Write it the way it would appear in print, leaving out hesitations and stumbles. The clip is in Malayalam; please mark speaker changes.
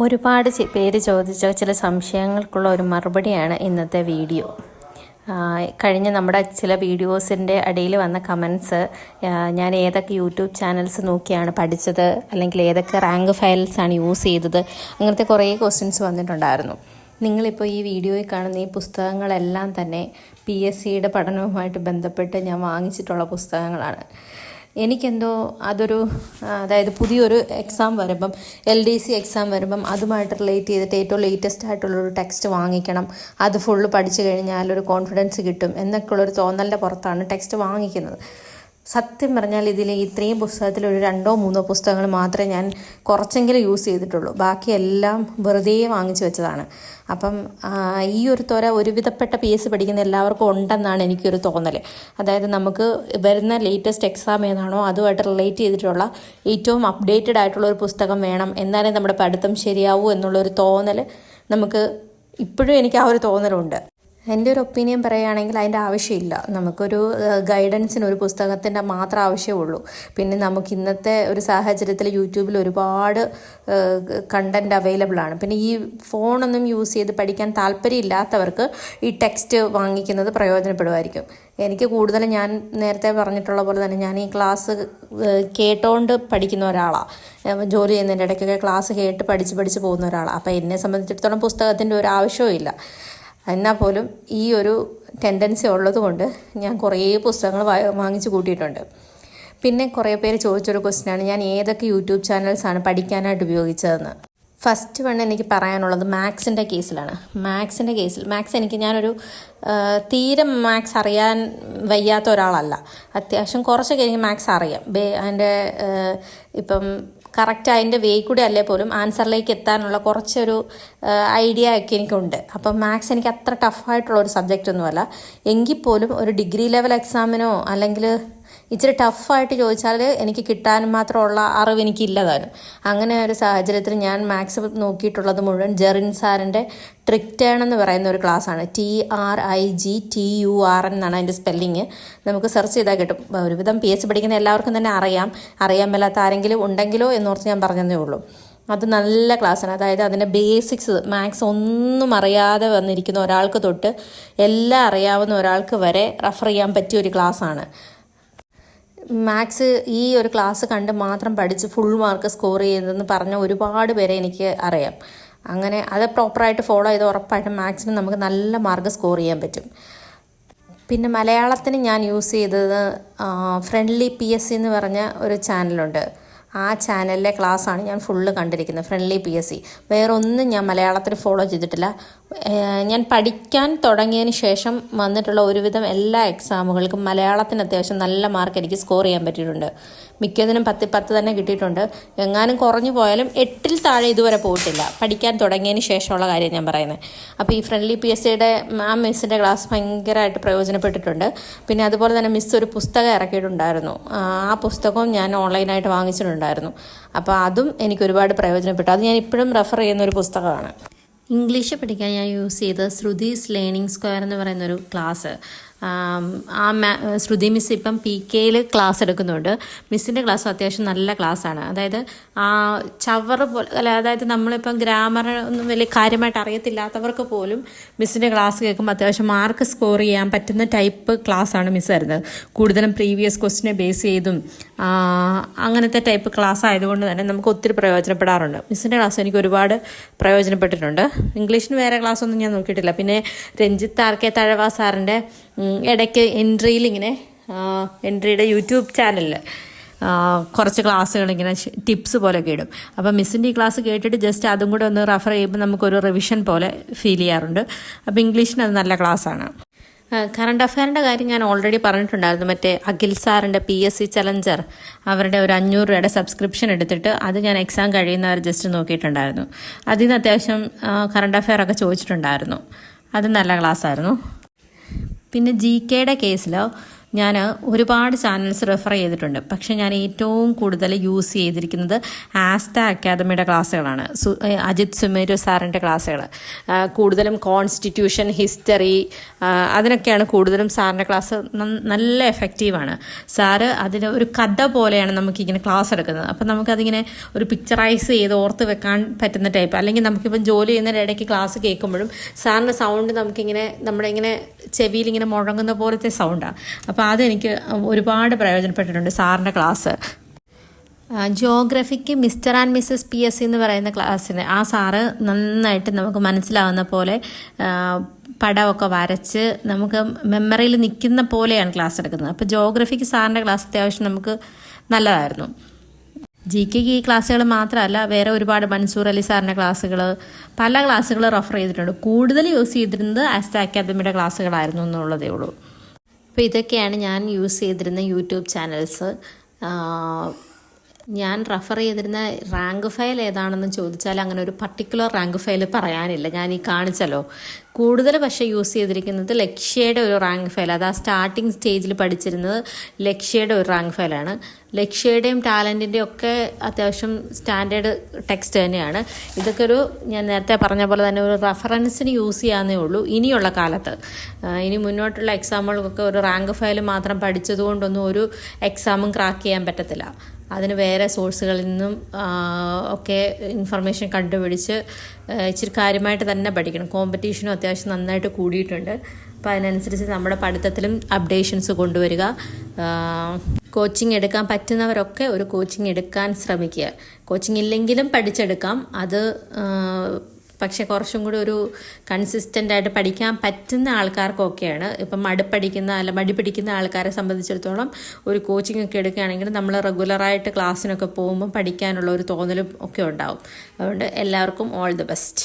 Speaker 1: ഒരുപാട് പേര് ചോദിച്ച ചില സംശയങ്ങൾക്കുള്ള ഒരു മറുപടിയാണ് ഇന്നത്തെ വീഡിയോ. കഴിഞ്ഞ നമ്മുടെ ചില വീഡിയോസിൻ്റെ അടിയിൽ വന്ന കമൻസ്, ഞാൻ ഏതൊക്കെ യൂട്യൂബ് ചാനൽസ് നോക്കിയാണ് പഠിച്ചത്, അല്ലെങ്കിൽ ഏതൊക്കെ റാങ്ക് ഫയൽസാണ് യൂസ് ചെയ്തത്, അങ്ങനത്തെ കുറേ ക്വസ്റ്റ്യൻസ് വന്നിട്ടുണ്ടായിരുന്നു. നിങ്ങളിപ്പോൾ ഈ വീഡിയോയിൽ കാണുന്ന ഈ പുസ്തകങ്ങളെല്ലാം തന്നെ PSCയുടെ പഠനവുമായിട്ട് ബന്ധപ്പെട്ട് ഞാൻ വാങ്ങിച്ചിട്ടുള്ള പുസ്തകങ്ങളാണ്. എനിക്കെന്തോ അതായത് പുതിയൊരു എക്സാം വരുമ്പം LDC എക്സാം വരുമ്പം അതുമായിട്ട് റിലേറ്റ് ചെയ്തിട്ട് ഏറ്റവും ലേറ്റസ്റ്റ് ആയിട്ടുള്ളൊരു ടെക്സ്റ്റ് വാങ്ങിക്കണം, അത് ഫുള്ള് പഠിച്ചു കഴിഞ്ഞാൽ ഒരു കോൺഫിഡൻസ് കിട്ടും എന്നൊക്കെയുള്ളൊരു തോന്നലിൻ്റെ പുറത്താണ് ടെക്സ്റ്റ് വാങ്ങിക്കുന്നത്. സത്യം പറഞ്ഞാൽ ഇതിൽ ഇത്രയും പുസ്തകത്തിൽ ഒരു 2-3 പുസ്തകങ്ങൾ മാത്രമേ ഞാൻ കുറച്ചെങ്കിലും യൂസ് ചെയ്തിട്ടുള്ളൂ. ബാക്കിയെല്ലാം വെറുതെ വാങ്ങിച്ചു വെച്ചതാണ്. അപ്പം ഈ ഒരു ഒരുവിധപ്പെട്ട PSC പഠിക്കുന്ന എല്ലാവർക്കും ഉണ്ടെന്നാണ് എനിക്കൊരു തോന്നൽ. അതായത് നമുക്ക് വരുന്ന ലേറ്റസ്റ്റ് എക്സാം ഏതാണോ അതുമായിട്ട് റിലേറ്റ് ചെയ്തിട്ടുള്ള ഏറ്റവും അപ്ഡേറ്റഡ് ആയിട്ടുള്ള ഒരു പുസ്തകം വേണം, എന്നാലേ നമ്മുടെ പഠിത്തം ശരിയാവൂ എന്നുള്ളൊരു തോന്നൽ നമുക്ക് ഇപ്പോഴും എനിക്ക് ആ ഒരു തോന്നലുണ്ട്. എൻ്റെ ഒരു ഒപ്പീനിയൻ പറയുകയാണെങ്കിൽ അതിൻ്റെ ആവശ്യമില്ല. നമുക്കൊരു ഗൈഡൻസിന് ഒരു പുസ്തകത്തിൻ്റെ മാത്രം ആവശ്യമുള്ളൂ. പിന്നെ നമുക്ക് ഇന്നത്തെ ഒരു സാഹചര്യത്തിൽ യൂട്യൂബിൽ ഒരുപാട് കണ്ടൻറ്റ് അവൈലബിൾ ആണ്. പിന്നെ ഈ ഫോണൊന്നും യൂസ് ചെയ്ത് പഠിക്കാൻ താല്പര്യമില്ലാത്തവർക്ക് ഈ ടെക്സ്റ്റ് വാങ്ങിക്കുന്നത് പ്രയോജനപ്പെടുമായിരിക്കും. എനിക്ക് കൂടുതലും, ഞാൻ നേരത്തെ പറഞ്ഞിട്ടുള്ള പോലെ തന്നെ, ഞാൻ ഈ ക്ലാസ് കേട്ടോണ്ട് പഠിക്കുന്ന ഒരാളാണ്. ജോലി ചെയ്യുന്നതിൻ്റെ ഇടയ്ക്കൊക്കെ ക്ലാസ് കേട്ട് പഠിച്ച് പോകുന്ന ഒരാളാണ്. അപ്പോൾ എന്നെ സംബന്ധിച്ചിടത്തോളം പുസ്തകത്തിൻ്റെ ഒരു ആവശ്യവും ഇല്ല. എന്നാൽ പോലും ഈ ഒരു ടെൻഡൻസി ഉള്ളത് കൊണ്ട് ഞാൻ കുറേ പുസ്തകങ്ങൾ വാങ്ങിച്ച് കൂട്ടിയിട്ടുണ്ട്. പിന്നെ കുറേ പേര് ചോദിച്ചൊരു ക്വസ്റ്റ്യനാണ്, ഞാൻ ഏതൊക്കെ യൂട്യൂബ് ചാനൽസാണ് പഠിക്കാനായിട്ട് ഉപയോഗിച്ചതെന്ന്. ഫസ്റ്റ് വൺ എനിക്ക് പറയാനുള്ളത് മാത്സിൻ്റെ കേസിലാണ്. മാത്സ് ഞാനൊരു തീരെ മാത്സ് അറിയാൻ വയ്യാത്ത ഒരാളല്ല. അത്യാവശ്യം കുറച്ചൊക്കെ എനിക്ക് മാത്സ് അറിയാം. അതിൻ്റെ ഇപ്പം കറക്റ്റ് അതിൻ്റെ വേ കൂടെ അല്ലേ പോലും ആൻസറിലേക്ക് എത്താനുള്ള കുറച്ചൊരു ഐഡിയ ഒക്കെ എനിക്കുണ്ട്. അപ്പം മാത്സ് എനിക്ക് അത്ര ടഫായിട്ടുള്ളൊരു സബ്ജക്റ്റ് ഒന്നുമല്ല. എങ്കിൽ പോലും ഒരു ഡിഗ്രി ലെവൽ എക്സാമിനോ അല്ലെങ്കിൽ ഇച്ചിരി ടഫായിട്ട് ചോദിച്ചാൽ എനിക്ക് കിട്ടാനും മാത്രമുള്ള അറിവ് എനിക്കില്ലതാനും. അങ്ങനെ ഒരു സാഹചര്യത്തിൽ ഞാൻ മാത്സ് നോക്കിയിട്ടുള്ളത് മുഴുവൻ ജെറിൻ സാറിൻ്റെ ട്രിക് ടേൺ എന്ന് പറയുന്ന ഒരു ക്ലാസ്സാണ്. TRIGTURN എന്നാണ് അതിൻ്റെ സ്പെല്ലിങ്. നമുക്ക് സെർച്ച് ചെയ്താൽ കിട്ടും. ഒരുവിധം PSC പഠിക്കുന്ന എല്ലാവർക്കും തന്നെ അറിയാൻ മേലാത്ത ആരെങ്കിലും ഉണ്ടെങ്കിലോ എന്നോർത്ത് ഞാൻ പറഞ്ഞതേ ഉള്ളൂ. അത് നല്ല ക്ലാസ്സാണ്. അതായത് അതിൻ്റെ ബേസിക്സ്, മാത്സ് ഒന്നും അറിയാതെ വന്നിരിക്കുന്ന ഒരാൾക്ക് തൊട്ട് എല്ലാം അറിയാവുന്ന ഒരാൾക്ക് വരെ റെഫർ ചെയ്യാൻ പറ്റിയ ഒരു ക്ലാസ്സാണ്. മാത്സ് ഈ ഒരു ക്ലാസ് കണ്ട് മാത്രം പഠിച്ച് ഫുൾ മാർക്ക് സ്കോർ ചെയ്തതെന്ന് പറഞ്ഞ ഒരുപാട് പേരെ എനിക്ക് അറിയാം. അങ്ങനെ അത് പ്രോപ്പറായിട്ട് ഫോളോ ചെയ്ത് ഉറപ്പായിട്ടും മാത്സിന് നമുക്ക് നല്ല മാർക്ക് സ്കോർ ചെയ്യാൻ പറ്റും. പിന്നെ മലയാളത്തിന് ഞാൻ യൂസ് ചെയ്തത് ഫ്രണ്ട്ലി PSC എന്ന് പറഞ്ഞ ഒരു ചാനലുണ്ട്. ആ ചാനലിലെ ക്ലാസ്സാണ് ഞാൻ ഫുള്ള് കണ്ടിരിക്കുന്നത്, ഫ്രണ്ട്ലി PSC. വേറൊന്നും ഞാൻ മലയാളത്തിൽ ഫോളോ ചെയ്തിട്ടില്ല. ഞാൻ പഠിക്കാൻ തുടങ്ങിയതിന് ശേഷം വന്നിട്ടുള്ള ഒരുവിധം എല്ലാ എക്സാമുകൾക്കും മലയാളത്തിന് അത്യാവശ്യം നല്ല മാർക്ക് എനിക്ക് സ്കോർ ചെയ്യാൻ പറ്റിയിട്ടുണ്ട്. മിക്കതിനും 10 തന്നെ കിട്ടിയിട്ടുണ്ട്. എങ്ങാനും കുറഞ്ഞു പോയാലും 8ൽ താഴെ ഇതുവരെ പോയിട്ടില്ല, പഠിക്കാൻ തുടങ്ങിയതിന് ശേഷമുള്ള കാര്യം ഞാൻ പറയുന്നത്. അപ്പോൾ ഈ ഫ്രണ്ട്ലി PSCയുടെ മിസ്സിൻ്റെ ക്ലാസ് ഭയങ്കരമായിട്ട് പ്രയോജനപ്പെട്ടിട്ടുണ്ട്. പിന്നെ അതുപോലെ തന്നെ മിസ് ഒരു പുസ്തകം ഇറക്കിയിട്ടുണ്ടായിരുന്നു. ആ പുസ്തകവും ഞാൻ ഓൺലൈനായിട്ട് വാങ്ങിച്ചിട്ടുണ്ടായിരുന്നു. അപ്പോൾ അതും എനിക്ക് ഒരുപാട് പ്രയോജനപ്പെട്ടു. അത് ഞാൻ ഇപ്പോഴും റെഫർ ചെയ്യുന്ന ഒരു പുസ്തകമാണ്. ഇംഗ്ലീഷ് പഠിക്കാൻ ഞാൻ യൂസ് ചെയ്ത ശ്രുതീസ് ലേണിംഗ് സ്ക്വയർ എന്ന് പറയുന്നൊരു ക്ലാസ്. ശ്രുതി മിസ് ഇപ്പം PKയിൽ ക്ലാസ് എടുക്കുന്നുണ്ട്. മിസ്സിൻ്റെ ക്ലാസ് അത്യാവശ്യം നല്ല ക്ലാസ്സാണ്. അതായത് ചവറ് പോലെ അല്ല, അതായത് നമ്മളിപ്പം ഗ്രാമർ ഒന്നും വലിയ കാര്യമായിട്ട് അറിയത്തില്ലാത്തവർക്ക് പോലും മിസ്സിൻ്റെ ക്ലാസ് കേൾക്കുമ്പോൾ അത്യാവശ്യം മാർക്ക് സ്കോർ ചെയ്യാൻ പറ്റുന്ന ടൈപ്പ് ക്ലാസ്സാണ് മിസ് തരുന്നത്. കൂടുതലും പ്രീവിയസ് ക്വസ്റ്റിനെ ബേസ് ചെയ്തും അങ്ങനത്തെ ടൈപ്പ് ക്ലാസ് ആയതുകൊണ്ട് തന്നെ നമുക്ക് ഒത്തിരി പ്രയോജനപ്പെടാറുണ്ട്. മിസ്സിൻ്റെ ക്ലാസ് എനിക്ക് ഒരുപാട് പ്രയോജനപ്പെട്ടിട്ടുണ്ട്. ഇംഗ്ലീഷിന് വേറെ ക്ലാസ്സൊന്നും ഞാൻ നോക്കിയിട്ടില്ല. പിന്നെ രഞ്ജിത്ത് RK തഴവ സാറിൻ്റെ ഇടയ്ക്ക് എൻട്രിയുടെ യൂട്യൂബ് ചാനലിൽ കുറച്ച് ക്ലാസ്സുകൾ ഇങ്ങനെ ടിപ്സ് പോലെയൊക്കെ ഇടും. അപ്പം മിസ്സിൻ്റെ ഈ ക്ലാസ് കേട്ടിട്ട് ജസ്റ്റ് അതും കൂടെ ഒന്ന് റെഫർ ചെയ്യുമ്പോൾ നമുക്കൊരു റിവിഷൻ പോലെ ഫീൽ ചെയ്യാറുണ്ട്. അപ്പോൾ ഇംഗ്ലീഷിന് അത് നല്ല ക്ലാസ്സാണ്. കറണ്ട് അഫെയറിൻ്റെ കാര്യം ഞാൻ ഓൾറെഡി പറഞ്ഞിട്ടുണ്ടായിരുന്നു. മറ്റേ അഖിൽ സാറിൻ്റെ PSC ചലഞ്ചർ, അവരുടെ ഒരു 500 രൂപയുടെ സബ്സ്ക്രിപ്ഷൻ എടുത്തിട്ട് അത് ഞാൻ എക്സാം കഴിയുന്നവർ ജസ്റ്റ് നോക്കിയിട്ടുണ്ടായിരുന്നു. അതിൽ നിന്ന് അത്യാവശ്യം കറണ്ട് അഫെയർ ഒക്കെ ചോദിച്ചിട്ടുണ്ടായിരുന്നു. അത് നല്ല ക്ലാസ്സായിരുന്നു. പിന്നെ GKയുടെ കേസിലോ ഞാൻ ഒരുപാട് ചാനൽസ് റെഫർ ചെയ്തിട്ടുണ്ട്, പക്ഷേ ഞാൻ ഏറ്റവും കൂടുതൽ യൂസ് ചെയ്തിരിക്കുന്നത് ആസ്റ്റ അക്കാദമിയുടെ ക്ലാസ്സുകളാണ്. അജിത് സുമേരു സാറിൻ്റെ ക്ലാസ്സുകൾ. കൂടുതലും കോൺസ്റ്റിറ്റ്യൂഷൻ, ഹിസ്റ്ററി, അതിനൊക്കെയാണ് കൂടുതലും സാറിൻ്റെ ക്ലാസ്. നല്ല എഫക്റ്റീവാണ് സാറ്. അതിന് ഒരു കഥ പോലെയാണ് നമുക്കിങ്ങനെ ക്ലാസ് എടുക്കുന്നത്. അപ്പം നമുക്കതിങ്ങനെ ഒരു പിക്ചറൈസ് ചെയ്ത് ഓർത്ത് വെക്കാൻ പറ്റുന്ന ടൈപ്പ്. അല്ലെങ്കിൽ നമുക്കിപ്പം ജോലി ചെയ്യുന്നതിൻ്റെ ഇടയ്ക്ക് ക്ലാസ് കേൾക്കുമ്പോഴും സാറിൻ്റെ സൗണ്ട് നമുക്കിങ്ങനെ നമ്മുടെ ഇങ്ങനെ ചെവിയിലിങ്ങനെ മുഴങ്ങുന്ന പോലത്തെ സൗണ്ടാണ്. അപ്പോൾ അതെനിക്ക് ഒരുപാട് പ്രയോജനപ്പെട്ടിട്ടുണ്ട് സാറിൻ്റെ ക്ലാസ്. ജിയോഗ്രഫിക്ക് മിസ്റ്റർ ആൻഡ് മിസ്സസ് PS എന്ന് പറയുന്ന ക്ലാസ്സിന് ആ സാറ് നന്നായിട്ട് നമുക്ക് മനസ്സിലാവുന്ന പോലെ പടമൊക്കെ വരച്ച് നമുക്ക് മെമ്മറിയിൽ നിൽക്കുന്ന പോലെയാണ് ക്ലാസ് എടുക്കുന്നത്. അപ്പോൾ ജിയോഗ്രഫിക്ക് സാറിൻ്റെ ക്ലാസ് അത്യാവശ്യം നമുക്ക് നല്ലതായിരുന്നു. GK ഈ ക്ലാസ്സുകൾ മാത്രമല്ല, വേറെ ഒരുപാട് മൻസൂർ അലി സാറിൻ്റെ ക്ലാസ്സുകൾ, പല ക്ലാസ്സുകൾ റെഫർ ചെയ്തിട്ടുണ്ട്. കൂടുതൽ യൂസ് ചെയ്തിരുന്നത് ആസ്റ്റ അക്കാദമിയുടെ ക്ലാസ്സുകളായിരുന്നു എന്നുള്ളതേ ഉള്ളൂ. അപ്പോൾ ഇതൊക്കെയാണ് ഞാൻ യൂസ് ചെയ്തിരുന്ന യൂട്യൂബ് ചാനൽസ്. ഞാൻ റെഫർ ചെയ്തിരുന്ന റാങ്ക് ഫയൽ ഏതാണെന്ന് ചോദിച്ചാൽ അങ്ങനെ ഒരു പർട്ടിക്കുലർ റാങ്ക് ഫയൽ പറയാനില്ല. ഞാൻ ഈ കാണിച്ചല്ലോ. കൂടുതൽ പക്ഷേ യൂസ് ചെയ്തിരിക്കുന്നത് ലക്ഷ്യയുടെ ഒരു റാങ്ക് ഫയൽ. അത് ആ സ്റ്റാർട്ടിങ് സ്റ്റേജിൽ പഠിച്ചിരുന്നത് ലക്ഷ്യയുടെ ഒരു റാങ്ക് ഫയലാണ്. ലക്ഷ്യയുടെയും ടാലൻറ്റിൻ്റെയും ഒക്കെ അത്യാവശ്യം സ്റ്റാൻഡേർഡ് ടെക്സ്റ്റ് തന്നെയാണ്. ഇതൊക്കെ ഞാൻ നേരത്തെ പറഞ്ഞ പോലെ തന്നെ ഒരു റെഫറൻസിന് യൂസ് ചെയ്യാവുന്നേ ഉള്ളൂ ഇനിയുള്ള കാലത്ത്. ഇനി മുന്നോട്ടുള്ള എക്സാമുകൾക്കൊക്കെ ഒരു റാങ്ക് ഫയൽ മാത്രം പഠിച്ചതുകൊണ്ടൊന്നും ഒരു എക്സാമും ക്രാക്ക് ചെയ്യാൻ പറ്റത്തില്ല. അതിന് വേറെ സോഴ്സുകളിൽ നിന്നും ഒക്കെ ഇൻഫർമേഷൻ കണ്ടുപിടിച്ച് ഇച്ചിരി കാര്യമായിട്ട് തന്നെ പഠിക്കണം. കോമ്പറ്റീഷനും അത്യാവശ്യം നന്നായിട്ട് കൂടിയിട്ടുണ്ട്. അപ്പോൾ അതിനനുസരിച്ച് നമ്മുടെ പഠിത്തത്തിലും അപ്ഡേഷൻസ് കൊണ്ടുവരിക. കോച്ചിങ് എടുക്കാൻ പറ്റുന്നവരൊക്കെ ഒരു കോച്ചിങ് എടുക്കാൻ ശ്രമിക്കുക. കോച്ചിങ് ഇല്ലെങ്കിലും പഠിച്ചെടുക്കാം. അത് പക്ഷെ കുറച്ചും കൂടി ഒരു കൺസിസ്റ്റൻ്റ് ആയിട്ട് പഠിക്കാൻ പറ്റുന്ന ആൾക്കാർക്കൊക്കെയാണ്. ഇപ്പം മടി പിടിക്കുന്ന ആൾക്കാരെ സംബന്ധിച്ചിടത്തോളം ഒരു കോച്ചിങ് ഒക്കെ എടുക്കുകയാണെങ്കിൽ നമ്മൾ റെഗുലറായിട്ട് ക്ലാസ്സിനൊക്കെ പോകുമ്പോൾ പഠിക്കാനുള്ള ഒരു തോന്നലും ഒക്കെ ഉണ്ടാവും. അതുകൊണ്ട് എല്ലാവർക്കും ഓൾ ദി ബെസ്റ്റ്.